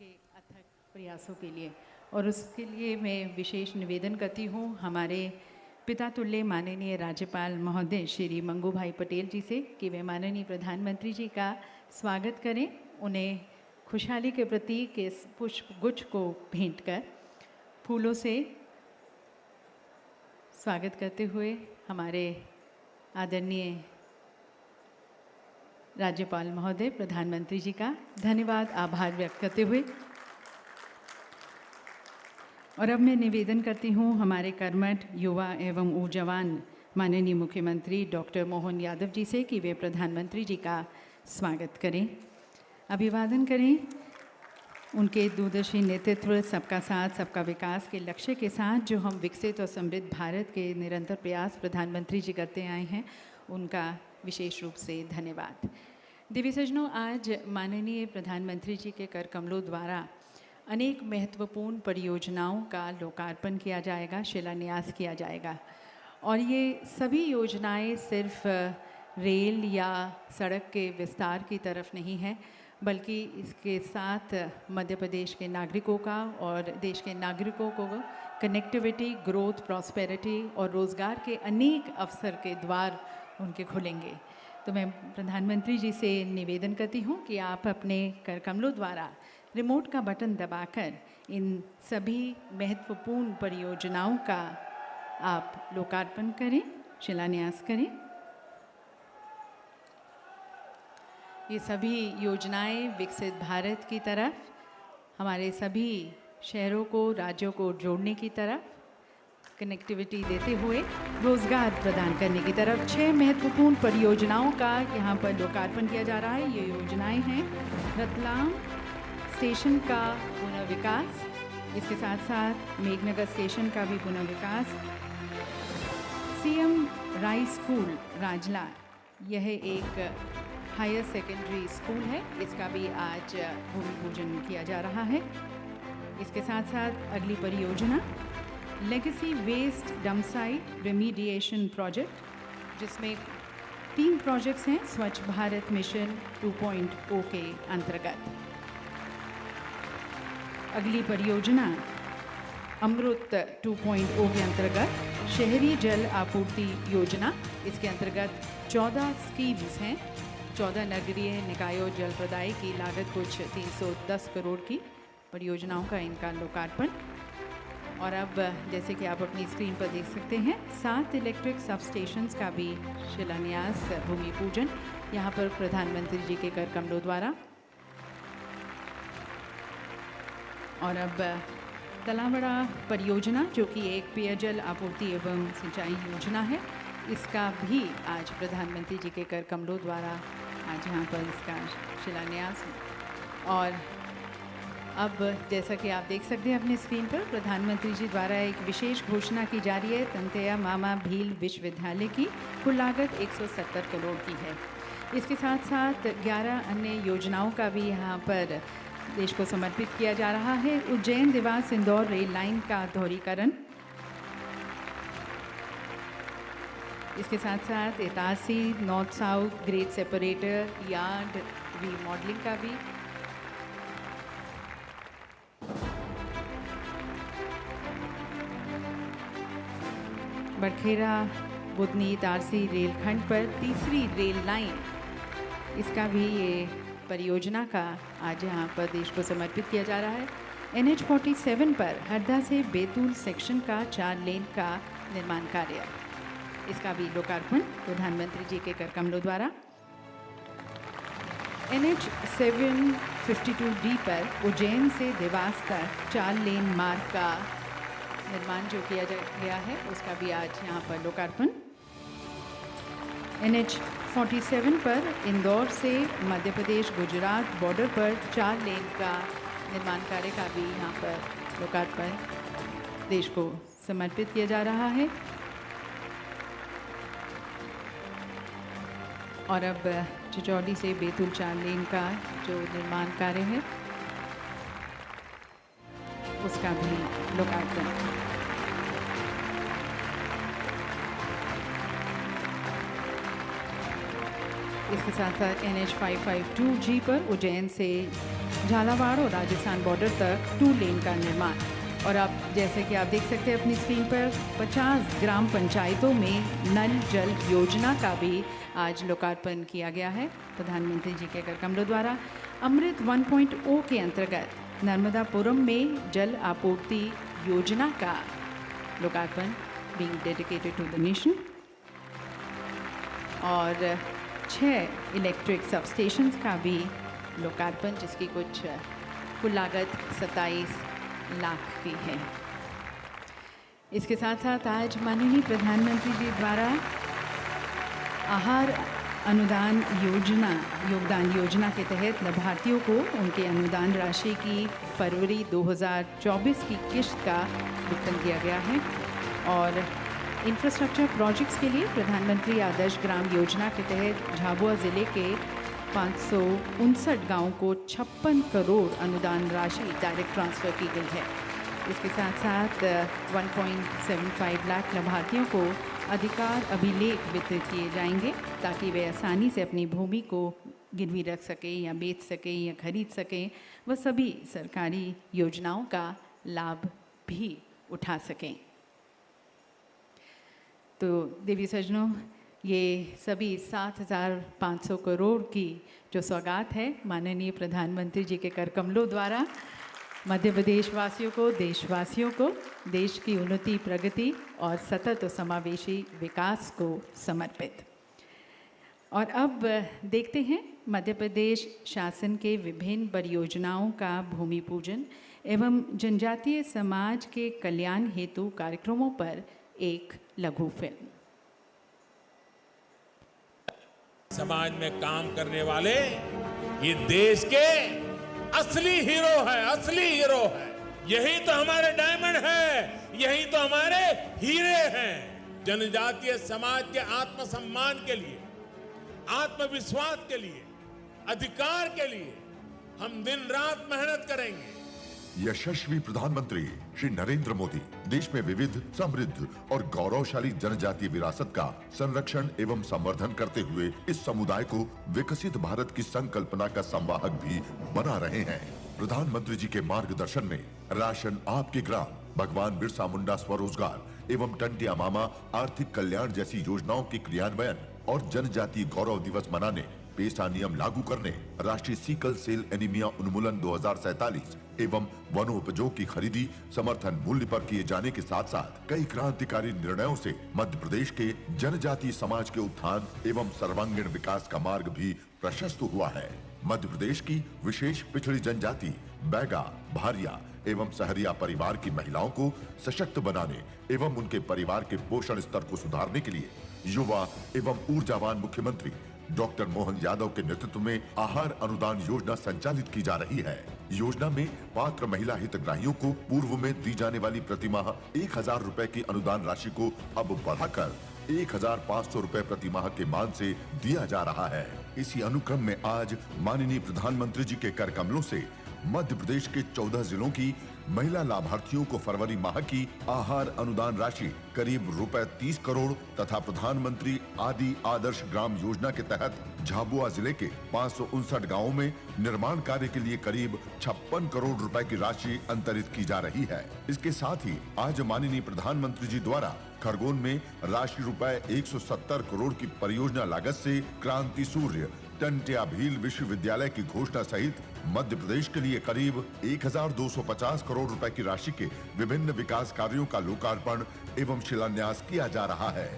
के अथक प्रयासों के लिए, और उसके लिए मैं विशेष निवेदन करती हूँ हमारे पिता तुल्य माननीय राज्यपाल महोदय श्री मंगू भाई पटेल जी से कि वे माननीय प्रधानमंत्री जी का स्वागत करें। उन्हें खुशहाली के प्रतीक इस पुष्प गुच्छ को भेंट कर फूलों से स्वागत करते हुए हमारे आदरणीय राज्यपाल महोदय प्रधानमंत्री जी का धन्यवाद आभार व्यक्त करते हुए, और अब मैं निवेदन करती हूँ हमारे कर्मठ युवा एवं ऊर्जावान माननीय मुख्यमंत्री डॉक्टर मोहन यादव जी से कि वे प्रधानमंत्री जी का स्वागत करें, अभिवादन करें। उनके दूरदर्शी नेतृत्व, सबका साथ सबका विकास के लक्ष्य के साथ जो हम विकसित और समृद्ध भारत के निरंतर प्रयास प्रधानमंत्री जी करते आए हैं, उनका विशेष रूप से धन्यवाद। दिव्य सज्जनों, आज माननीय प्रधानमंत्री जी के कर कमलों द्वारा अनेक महत्वपूर्ण परियोजनाओं का लोकार्पण किया जाएगा, शिलान्यास किया जाएगा, और ये सभी योजनाएं सिर्फ रेल या सड़क के विस्तार की तरफ नहीं है, बल्कि इसके साथ मध्य प्रदेश के नागरिकों का और देश के नागरिकों को कनेक्टिविटी, ग्रोथ, प्रॉस्पेरिटी और रोज़गार के अनेक अवसर के द्वार उनके खुलेंगे। तो मैं प्रधानमंत्री जी से निवेदन करती हूँ कि आप अपने कर कमलों द्वारा रिमोट का बटन दबाकर इन सभी महत्वपूर्ण परियोजनाओं का आप लोकार्पण करें, शिलान्यास करें। ये सभी योजनाएं विकसित भारत की तरफ, हमारे सभी शहरों को, राज्यों को जोड़ने की तरफ, कनेक्टिविटी देते हुए रोजगार प्रदान करने की तरफ 6 महत्वपूर्ण परियोजनाओं का यहाँ पर लोकार्पण किया जा रहा है। ये योजनाएं हैं रतलाम स्टेशन का पुनर्विकास, इसके साथ साथ मेघनगर स्टेशन का भी पुनर्विकास, सीएम राय स्कूल राजला, यह एक हायर सेकेंडरी स्कूल है, इसका भी आज भूमि पूजन किया जा रहा है। इसके साथ साथ अगली परियोजना legacy waste dump site remediation project, जिसमें 3 प्रोजेक्ट्स हैं स्वच्छ भारत मिशन 2.0 के अंतर्गत। अगली परियोजना अमृत 2.0 के अंतर्गत शहरी जल आपूर्ति योजना, इसके अंतर्गत 14 स्कीम्स हैं, 14 नगरीय निकायों जल प्रदाय की लागत कुछ 310 करोड़ की परियोजनाओं का इनका लोकार्पण। और अब जैसे कि आप अपनी स्क्रीन पर देख सकते हैं, 7 इलेक्ट्रिक सब स्टेशंस का भी शिलान्यास, भूमि पूजन यहाँ पर प्रधानमंत्री जी के कर कमलों द्वारा। और अब तलावड़ा परियोजना, जो कि एक पेयजल आपूर्ति एवं सिंचाई योजना है, इसका भी आज प्रधानमंत्री जी के कर कमलों द्वारा आज यहाँ पर इसका शिलान्यास। और अब जैसा कि आप देख सकते हैं अपनी स्क्रीन पर, प्रधानमंत्री जी द्वारा एक विशेष घोषणा की जा रही है। तंतेया मामा भील विश्वविद्यालय की कुल लागत 170 करोड़ की है। इसके साथ साथ 11 अन्य योजनाओं का भी यहाँ पर देश को समर्पित किया जा रहा है। उज्जैन देवास इंदौर रेल लाइन का दोहरीकरण, इसके साथ साथ Itarsi north south grade separator yard remodelling का भी, बड़खेरा बुधनी इटारसी रेलखंड पर तीसरी रेल लाइन, इसका भी ये परियोजना का आज यहाँ पर देश को समर्पित किया जा रहा है। NH 47 पर हरदा से बैतूल सेक्शन का 4 लेन का निर्माण कार्य, इसका भी लोकार्पण प्रधानमंत्री जी के कर कमलों द्वारा। NH 752D पर उज्जैन से देवास तक 4 लेन मार्ग का निर्माण जो किया गया है, उसका भी आज यहाँ पर लोकार्पण। NH 47 पर इंदौर से मध्य प्रदेश गुजरात बॉर्डर पर 4 लेन का निर्माण कार्य का भी यहाँ पर लोकार्पण देश को समर्पित किया जा रहा है। और अब चिचौली से बैतूल 4 लेन का जो निर्माण कार्य है, उसका भी लोकार्पण। इसके साथ साथ NH 552G पर उज्जैन से झालावाड़ और राजस्थान बॉर्डर तक 2 लेन का निर्माण। और अब जैसे कि आप देख सकते हैं अपनी स्क्रीन पर 50 ग्राम पंचायतों में नल जल योजना का भी आज लोकार्पण किया गया है प्रधानमंत्री जी के कर कमलों द्वारा। अमृत 1.0 के अंतर्गत नर्मदापुरम में जल आपूर्ति योजना का लोकार्पण being dedicated to the nation। और 6 इलेक्ट्रिक सबस्टेशंस का भी लोकार्पण, जिसकी कुल लागत 27 लाख की है। इसके साथ साथ आज माननीय प्रधानमंत्री जी द्वारा आहार अनुदान योगदान योजना के तहत लाभार्थियों को उनके अनुदान राशि की फरवरी 2024 की किश्त का भुगतान किया गया है। और इंफ्रास्ट्रक्चर प्रोजेक्ट्स के लिए प्रधानमंत्री आदर्श ग्राम योजना के तहत झाबुआ ज़िले के 559 गाँवों को 56 करोड़ अनुदान राशि डायरेक्ट ट्रांसफ़र की गई है। इसके साथ साथ 1.75 लाख लाभार्थियों को अधिकार अभिलेख वितरित किए जाएंगे ताकि वे आसानी से अपनी भूमि को गिरवी रख सकें या बेच सकें या खरीद सकें, वह सभी सरकारी योजनाओं का लाभ भी उठा सकें। तो देवी सज्जनों, ये सभी 7,500 करोड़ की जो सौगात है माननीय प्रधानमंत्री जी के कर कमलों द्वारा मध्य प्रदेश वासियों को, देशवासियों को देश की उन्नति, प्रगति और सतत समावेशी विकास को समर्पित। और अब देखते हैं मध्य प्रदेश शासन के विभिन्न परियोजनाओं का भूमि पूजन एवं जनजातीय समाज के कल्याण हेतु कार्यक्रमों पर एक लघु फिल्म। समाज में काम करने वाले ये देश के असली हीरो है, असली हीरो है। यही तो हमारे डायमंड है, यही तो हमारे हीरे हैं। जनजातीय समाज के आत्मसम्मान के लिए, आत्मविश्वास के लिए, अधिकार के लिए हम दिन रात मेहनत करेंगे। यशस्वी प्रधानमंत्री श्री नरेंद्र मोदी देश में विविध, समृद्ध और गौरवशाली जनजातीय विरासत का संरक्षण एवं संवर्धन करते हुए इस समुदाय को विकसित भारत की संकल्पना का संवाहक भी बना रहे हैं। प्रधानमंत्री जी के मार्गदर्शन में राशन आपके ग्राम, भगवान बिरसा मुंडा स्वरोजगार एवं टंटिया मामा आर्थिक कल्याण जैसी योजनाओं के क्रियान्वयन और जनजातीय गौरव दिवस मनाने, पेशा नियम लागू करने, राष्ट्रीय सीकल सेल एनीमिया उन्मूलन 2047 एवं वनोपजों की खरीदी समर्थन मूल्य पर किए जाने के साथ साथ कई क्रांतिकारी निर्णयों से मध्य प्रदेश के जनजातीय समाज के उत्थान एवं सर्वांगीण विकास का मार्ग भी प्रशस्त हुआ है। मध्य प्रदेश की विशेष पिछड़ी जनजाति बैगा, भारिया एवं सहरिया परिवार की महिलाओं को सशक्त बनाने एवं उनके परिवार के पोषण स्तर को सुधारने के लिए युवा एवं ऊर्जावान मुख्यमंत्री डॉक्टर मोहन यादव के नेतृत्व में आहार अनुदान योजना संचालित की जा रही है। योजना में पात्र महिला हितग्राहियों को पूर्व में दी जाने वाली प्रतिमाह 1,000 रुपए की अनुदान राशि को अब बढ़ाकर 1,500 रुपए प्रति माह के मान से दिया जा रहा है। इसी अनुक्रम में आज माननीय प्रधानमंत्री जी के कर कमलों से मध्य प्रदेश के 14 जिलों की महिला लाभार्थियों को फरवरी माह की आहार अनुदान राशि करीब रुपए 30 करोड़ तथा प्रधानमंत्री आदि आदर्श ग्राम योजना के तहत झाबुआ जिले के 559 गांवों में निर्माण कार्य के लिए करीब 56 करोड़ रुपए की राशि अंतरित की जा रही है। इसके साथ ही आज माननीय प्रधानमंत्री जी द्वारा खरगोन में राशि रुपए 170 करोड़ की परियोजना लागत से क्रांति सूर्य टंटिया भील विश्वविद्यालय की घोषणा सहित मध्य प्रदेश के लिए करीब 1,250 करोड़ रुपए की राशि के विभिन्न विकास कार्यों का लोकार्पण एवं शिलान्यास किया जा रहा है।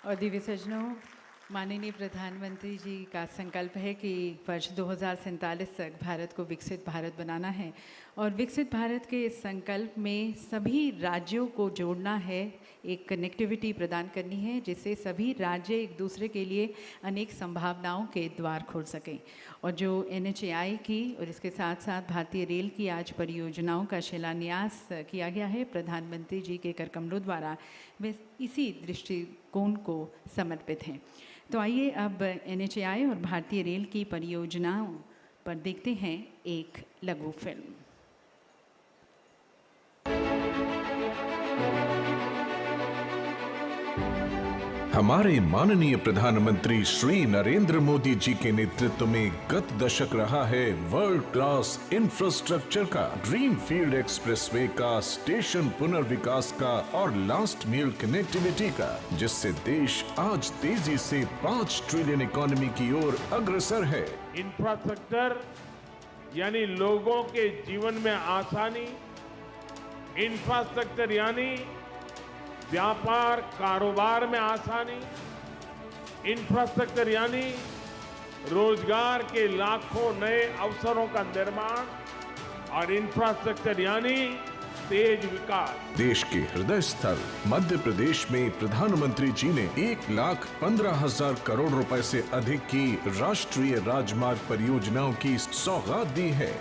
और दिव्य सज्जनों, माननीय प्रधानमंत्री जी का संकल्प है कि वर्ष 2047 तक भारत को विकसित भारत बनाना है और विकसित भारत के इस संकल्प में सभी राज्यों को जोड़ना है, एक कनेक्टिविटी प्रदान करनी है जिससे सभी राज्य एक दूसरे के लिए अनेक संभावनाओं के द्वार खोल सकें। और जो NHAI की और इसके साथ साथ भारतीय रेल की आज परियोजनाओं का शिलान्यास किया गया है प्रधानमंत्री जी के कर कमलों द्वारा, वे इसी दृष्टिकोण को समर्पित हैं। तो आइए अब NHAI और भारतीय रेल की परियोजनाओं पर देखते हैं एक लघु फिल्म। हमारे माननीय प्रधानमंत्री श्री नरेंद्र मोदी जी के नेतृत्व में गत दशक रहा है वर्ल्ड क्लास इंफ्रास्ट्रक्चर का, ग्रीन फील्ड एक्सप्रेसवे का, स्टेशन पुनर्विकास का और लास्ट मील कनेक्टिविटी का, जिससे देश आज तेजी से 5 ट्रिलियन इकोनॉमी की ओर अग्रसर है। इंफ्रास्ट्रक्चर यानी लोगों के जीवन में आसानी, इंफ्रास्ट्रक्चर यानी व्यापार कारोबार में आसानी, इंफ्रास्ट्रक्चर यानी रोजगार के लाखों नए अवसरों का निर्माण और इंफ्रास्ट्रक्चर यानी तेज विकास। देश के हृदय स्थल मध्य प्रदेश में प्रधानमंत्री जी ने 1,15,000 करोड़ रुपए से अधिक की राष्ट्रीय राजमार्ग परियोजनाओं की सौगात दी है।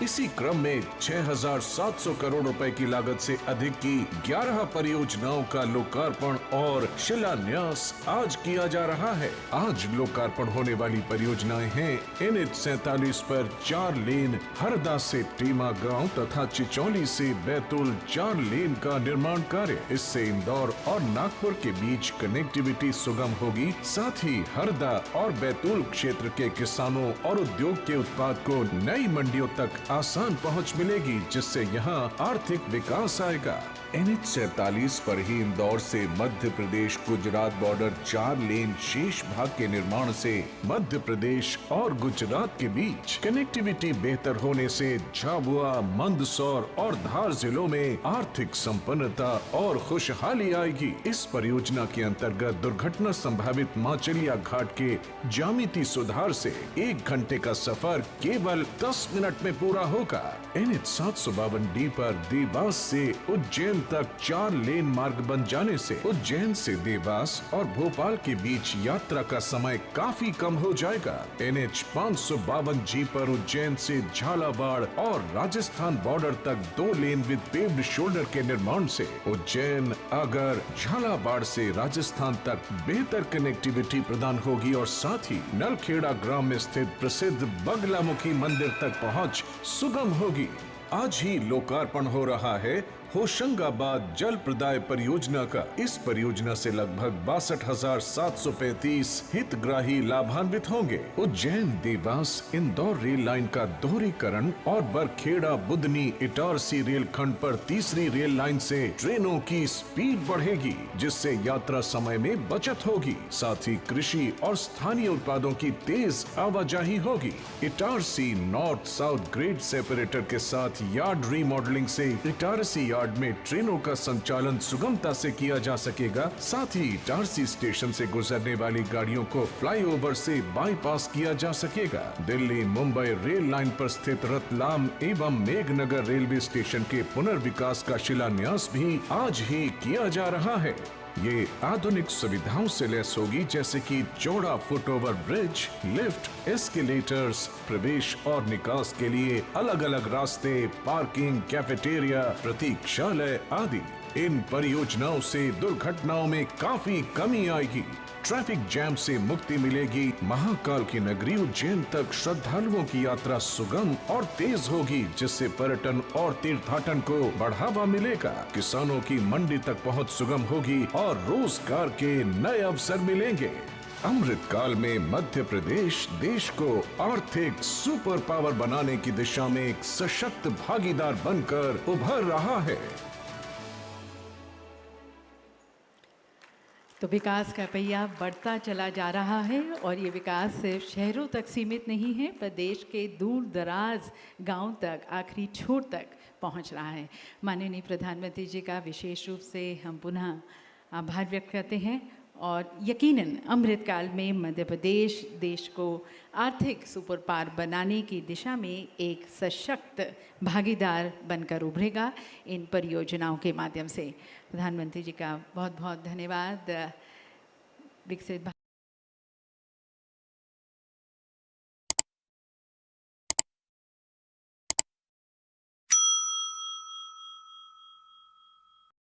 इसी क्रम में 6,700 करोड़ रुपए की लागत से अधिक की 11 परियोजनाओं का लोकार्पण और शिलान्यास आज किया जा रहा है। आज लोकार्पण होने वाली परियोजनाएं हैं NH 47 पर 4 लेन हरदा से टीमा गांव तथा चिचौली से बैतूल 4 लेन का निर्माण कार्य। इससे इंदौर और नागपुर के बीच कनेक्टिविटी सुगम होगी। साथ ही हरदा और बैतूल क्षेत्र के किसानों और उद्योग के उत्पाद को नई मंडियों तक आसान पहुंच मिलेगी, जिससे यहां आर्थिक विकास आएगा। NH 47 पर ही इंदौर से मध्य प्रदेश गुजरात बॉर्डर 4 लेन शेष भाग के निर्माण से मध्य प्रदेश और गुजरात के बीच कनेक्टिविटी बेहतर होने से झाबुआ, मंदसौर और धार जिलों में आर्थिक संपन्नता और खुशहाली आएगी। इस परियोजना के अंतर्गत दुर्घटना संभावित माचलिया घाट के ज्यामिति सुधार से 1 घंटे का सफर केवल 10 मिनट में पूरा होगा। NH 752D पर देवास से उज्जैन तक 4 लेन मार्ग बन जाने से उज्जैन से देवास और भोपाल के बीच यात्रा का समय काफी कम हो जाएगा। NH 552G पर उज्जैन से झालावाड़ और राजस्थान बॉर्डर तक 2 लेन विद पेव्ड शोल्डर के निर्माण से उज्जैन, अगर, झालावाड़ से राजस्थान तक बेहतर कनेक्टिविटी प्रदान होगी और साथ ही नलखेड़ा ग्राम में स्थित प्रसिद्ध बगलामुखी मंदिर तक पहुंच सुगम होगी। आज ही लोकार्पण हो रहा है होशंगाबाद जल प्रदाय परियोजना का। इस परियोजना से लगभग 62,735 हितग्राही लाभान्वित होंगे। उज्जैन देवास इंदौर रेल लाइन का दोहरीकरण और बरखेड़ा बुदनी इटारसी रेल खंड पर तीसरी रेल लाइन से ट्रेनों की स्पीड बढ़ेगी, जिससे यात्रा समय में बचत होगी। साथ ही कृषि और स्थानीय उत्पादों की तेज आवाजाही होगी। Itarsi north south grade separator के साथ यार्ड रीमॉडलिंग से इटारसी यार्ड में ट्रेनों का संचालन सुगमता से किया जा सकेगा। साथ ही इटारसी स्टेशन से गुजरने वाली गाड़ियों को फ्लाईओवर से बाईपास किया जा सकेगा। दिल्ली मुंबई रेल लाइन पर स्थित रतलाम एवं मेघनगर रेलवे स्टेशन के पुनर्विकास का शिलान्यास भी आज ही किया जा रहा है। ये आधुनिक सुविधाओं से लैस होगी, जैसे कि चौड़ा फुटओवर ब्रिज, लिफ्ट, एस्केलेटर्स, प्रवेश और निकास के लिए अलग अलग रास्ते, पार्किंग, कैफेटेरिया, प्रतीक्षालय आदि। इन परियोजनाओं से दुर्घटनाओं में काफी कमी आएगी। ट्रैफिक जैम से मुक्ति मिलेगी। महाकाल की नगरी उज्जैन तक श्रद्धालुओं की यात्रा सुगम और तेज होगी, जिससे पर्यटन और तीर्थाटन को बढ़ावा मिलेगा। किसानों की मंडी तक पहुंच सुगम होगी और रोजगार के नए अवसर मिलेंगे। अमृत काल में मध्य प्रदेश देश को आर्थिक सुपर पावर बनाने की दिशा में एक सशक्त भागीदार बनकर उभर रहा है। तो विकास का पहिया बढ़ता चला जा रहा है और ये विकास सिर्फ शहरों तक सीमित नहीं है, प्रदेश के दूर दराज गांव तक, आखिरी छोर तक पहुंच रहा है। माननीय प्रधानमंत्री जी का विशेष रूप से हम पुनः आभार व्यक्त करते हैं और यकीनन अमृत काल में मध्य प्रदेश देश को आर्थिक सुपर पावर बनाने की दिशा में एक सशक्त भागीदार बनकर उभरेगा इन परियोजनाओं के माध्यम से। प्रधानमंत्री जी का बहुत बहुत धन्यवाद। विकसित